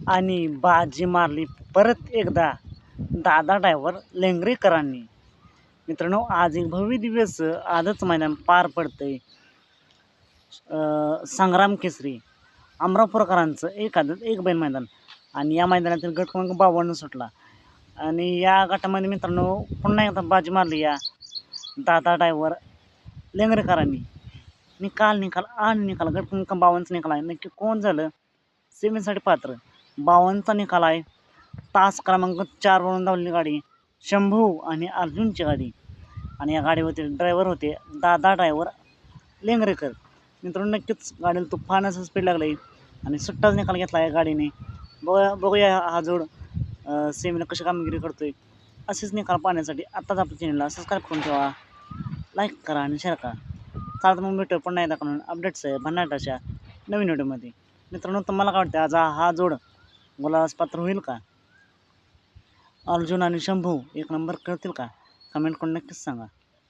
आणि बाजी मारली परत एकदा दादा ड्रायव्हर लेंगरेकरांनी. मित्रांनो, आज एक भव्य दिवस आजच मैदान पार पडतंय. संग्राम केसरी अमरापूरकरांचं एक आदत एक बैल मैदान आणि या मैदानातील गट क्रमांक 52 सुटला. आणि या गटामध्ये मित्रांनो पुन्हा एकदा बाजी मारली या दादा ड्रायव्हर लेंगरेकरांनी. निकाल गट क्रमांक 52चा निकाल आहे. नक्की कोण झालं सेमीसाठी पात्र? 52चा निकाल आहे. तास क्रमांक 4 वरून धावलेली गाडी शंभू आणि अर्जुनची गाडी आणि या गाडीवरचे ड्रायव्हर होते दादा ड्रायव्हर लेंगरेकर. मित्रांनो, नक्कीच गाडीला तुफान असं स्पीड लागलं आहे आणि सुट्टाच निकाल घेतला आहे गाडीने. बघूया हा जोड सेमीला कशी कामगिरी करतोय. असेच निकाल पाहण्यासाठी आत्ताच आपल्या चॅनलला सबस्क्राईब करून ठेवा, लाईक करा आणि शेअर करा. चालतं मग भेटू पुन्हा एकदा करून अपडेट्स आहे भन्नाटाच्या नवीन व्हिडिओमध्ये. मित्रांनो, तुम्हाला काय वाटतं आज हा जोड गुलालास पात्र होईल का? अर्जुन आणि शंभू एक नंबर करतील का? कमेंट करून नक्कीच सांगा.